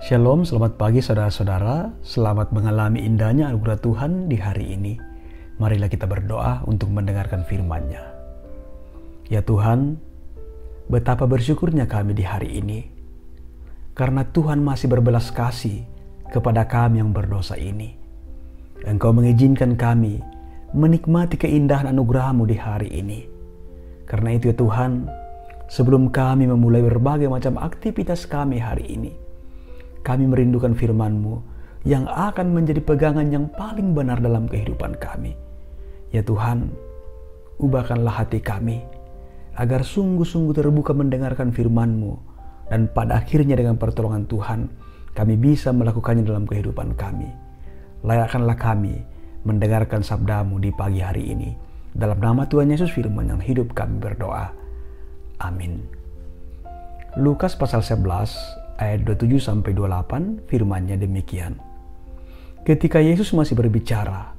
Shalom, selamat pagi saudara-saudara. Selamat mengalami indahnya anugerah Tuhan di hari ini. Marilah kita berdoa untuk mendengarkan firman-Nya. Ya Tuhan, betapa bersyukurnya kami di hari ini. Karena Tuhan masih berbelas kasih kepada kami yang berdosa ini. Engkau mengizinkan kami menikmati keindahan anugerah-Mu di hari ini. Karena itu ya Tuhan, sebelum kami memulai berbagai macam aktivitas kami hari ini, kami merindukan firman-Mu yang akan menjadi pegangan yang paling benar dalam kehidupan kami. Ya Tuhan, ubahkanlah hati kami agar sungguh-sungguh terbuka mendengarkan firman-Mu, dan pada akhirnya dengan pertolongan Tuhan kami bisa melakukannya dalam kehidupan kami. Layakkanlah kami mendengarkan sabda-Mu di pagi hari ini. Dalam nama Tuhan Yesus firman yang hidup kami berdoa. Amin. Lukas pasal 11 ayat 27-28 firman-Nya demikian. Ketika Yesus masih berbicara,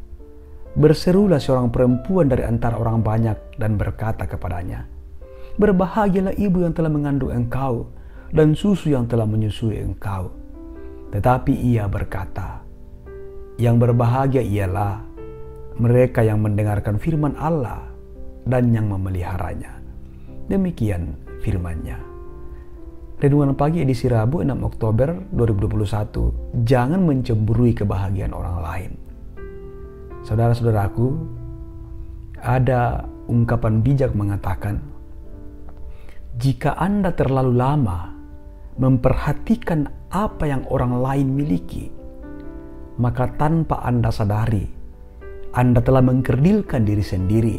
berserulah seorang perempuan dari antara orang banyak dan berkata kepadanya, "Berbahagialah ibu yang telah mengandung engkau dan susu yang telah menyusui engkau." Tetapi ia berkata, "Yang berbahagia ialah mereka yang mendengarkan firman Allah dan yang memeliharanya." Demikian firman-Nya. Renungan pagi edisi Rabu 6 Oktober 2021. Jangan mencemburui kebahagiaan orang lain. Saudara-saudaraku, ada ungkapan bijak mengatakan, jika Anda terlalu lama memperhatikan apa yang orang lain miliki, maka tanpa Anda sadari, Anda telah mengkerdilkan diri sendiri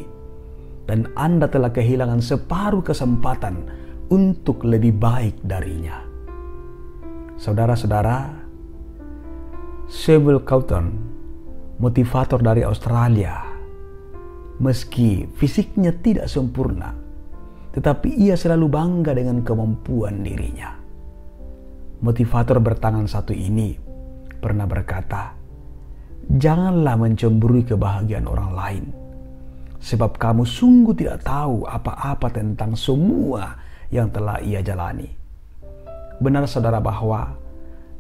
dan Anda telah kehilangan separuh kesempatan untuk lebih baik darinya. Saudara-saudara, Sewell Caughton, motivator dari Australia, meski fisiknya tidak sempurna, tetapi ia selalu bangga dengan kemampuan dirinya. Motivator bertangan satu ini pernah berkata, "Janganlah mencemburui kebahagiaan orang lain, sebab kamu sungguh tidak tahu apa-apa tentang semua yang telah ia jalani." Benar saudara bahwa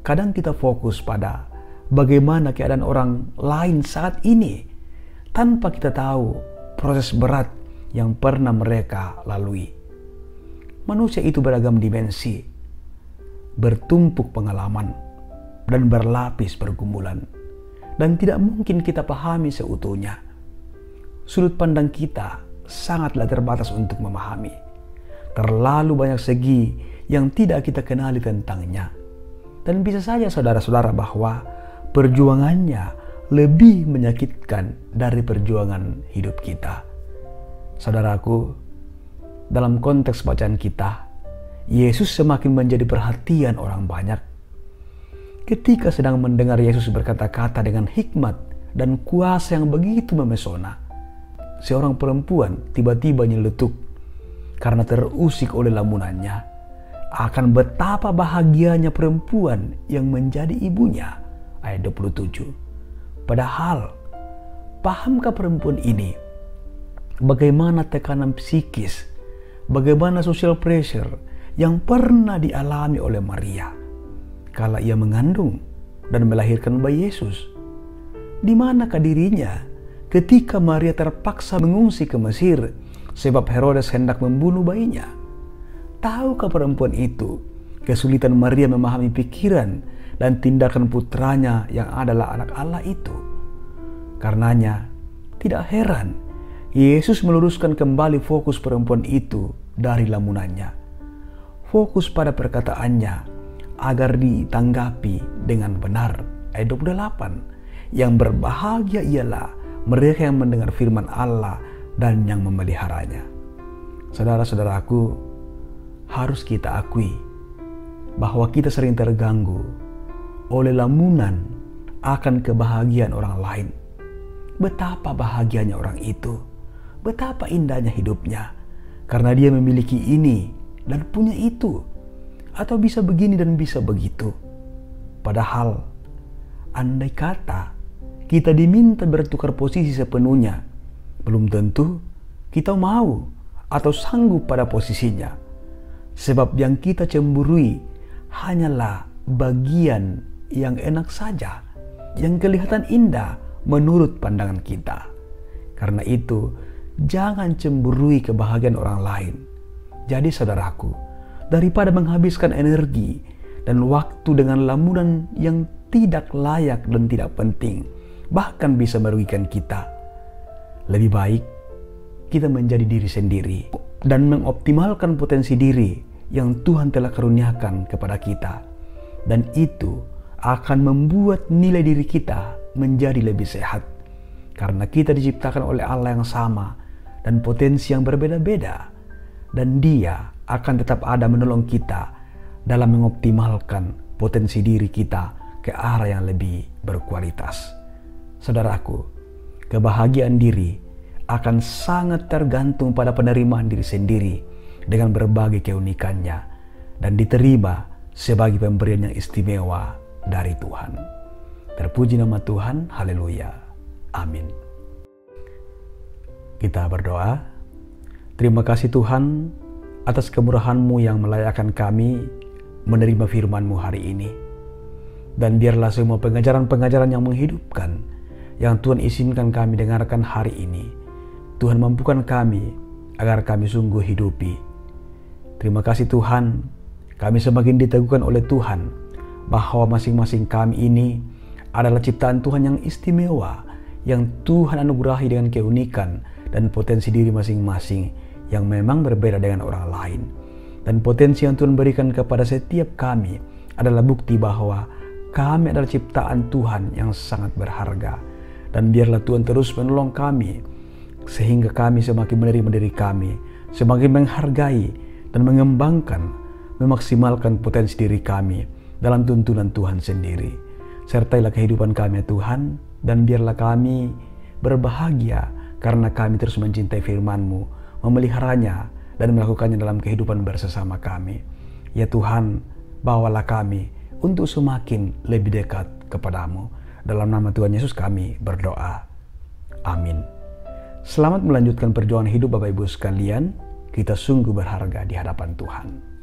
kadang kita fokus pada bagaimana keadaan orang lain saat ini tanpa kita tahu proses berat yang pernah mereka lalui. Manusia itu beragam dimensi, bertumpuk pengalaman, dan berlapis pergumulan, dan tidak mungkin kita pahami seutuhnya. Sudut pandang kita sangatlah terbatas untuk memahami. Terlalu banyak segi yang tidak kita kenali tentangnya. Dan bisa saja saudara-saudara bahwa perjuangannya lebih menyakitkan dari perjuangan hidup kita. Saudaraku, dalam konteks bacaan kita, Yesus semakin menjadi perhatian orang banyak. Ketika sedang mendengar Yesus berkata-kata dengan hikmat dan kuasa yang begitu memesona, seorang perempuan tiba-tiba nyeletuk karena terusik oleh lamunannya akan betapa bahagianya perempuan yang menjadi ibunya. Ayat 27. Padahal, pahamkah perempuan ini bagaimana tekanan psikis, bagaimana social pressure yang pernah dialami oleh Maria kala ia mengandung dan melahirkan bayi Yesus? Di manakah dirinya ketika Maria terpaksa mengungsi ke Mesir sebab Herodes hendak membunuh bayinya? Tahukah perempuan itu kesulitan Maria memahami pikiran dan tindakan putranya yang adalah anak Allah itu? Karenanya, tidak heran Yesus meluruskan kembali fokus perempuan itu dari lamunannya. Fokus pada perkataannya agar ditanggapi dengan benar. Ayat 28. Yang berbahagia ialah mereka yang mendengar firman Allah dan yang memeliharanya. Saudara-saudaraku, harus kita akui bahwa kita sering terganggu oleh lamunan akan kebahagiaan orang lain. Betapa bahagianya orang itu, betapa indahnya hidupnya, karena dia memiliki ini dan punya itu, atau bisa begini dan bisa begitu. Padahal, andai kata kita diminta bertukar posisi sepenuhnya, belum tentu kita mau atau sanggup pada posisinya. Sebab yang kita cemburui hanyalah bagian yang enak saja, yang kelihatan indah menurut pandangan kita. Karena itu, jangan cemburui kebahagiaan orang lain. Jadi saudaraku, daripada menghabiskan energi dan waktu dengan lamunan yang tidak layak dan tidak penting, bahkan bisa merugikan kita, lebih baik kita menjadi diri sendiri dan mengoptimalkan potensi diri yang Tuhan telah karuniakan kepada kita. Dan itu akan membuat nilai diri kita menjadi lebih sehat. Karena kita diciptakan oleh Allah yang sama dan potensi yang berbeda-beda. Dan Dia akan tetap ada menolong kita dalam mengoptimalkan potensi diri kita ke arah yang lebih berkualitas. Saudaraku, kebahagiaan diri akan sangat tergantung pada penerimaan diri sendiri dengan berbagai keunikannya dan diterima sebagai pemberian yang istimewa dari Tuhan. Terpuji nama Tuhan, haleluya, amin. Kita berdoa. Terima kasih Tuhan atas kemurahan-Mu yang melayakkan kami menerima firman-Mu hari ini. Dan biarlah semua pengajaran-pengajaran yang menghidupkan yang Tuhan izinkan kami dengarkan hari ini, Tuhan mampukan kami agar kami sungguh hidupi. Terima kasih Tuhan, kami semakin diteguhkan oleh Tuhan bahwa masing-masing kami ini adalah ciptaan Tuhan yang istimewa, yang Tuhan anugerahi dengan keunikan dan potensi diri masing-masing yang memang berbeda dengan orang lain. Dan potensi yang Tuhan berikan kepada setiap kami adalah bukti bahwa kami adalah ciptaan Tuhan yang sangat berharga. Dan biarlah Tuhan terus menolong kami sehingga kami semakin menerima diri kami, semakin menghargai dan mengembangkan, memaksimalkan potensi diri kami dalam tuntunan Tuhan sendiri. Sertailah kehidupan kami ya Tuhan, dan biarlah kami berbahagia karena kami terus mencintai firman-Mu, memeliharanya dan melakukannya dalam kehidupan bersama kami. Ya Tuhan, bawalah kami untuk semakin lebih dekat kepadamu. Dalam nama Tuhan Yesus kami berdoa. Amin. Selamat melanjutkan perjuangan hidup Bapak Ibu sekalian. Kita sungguh berharga di hadapan Tuhan.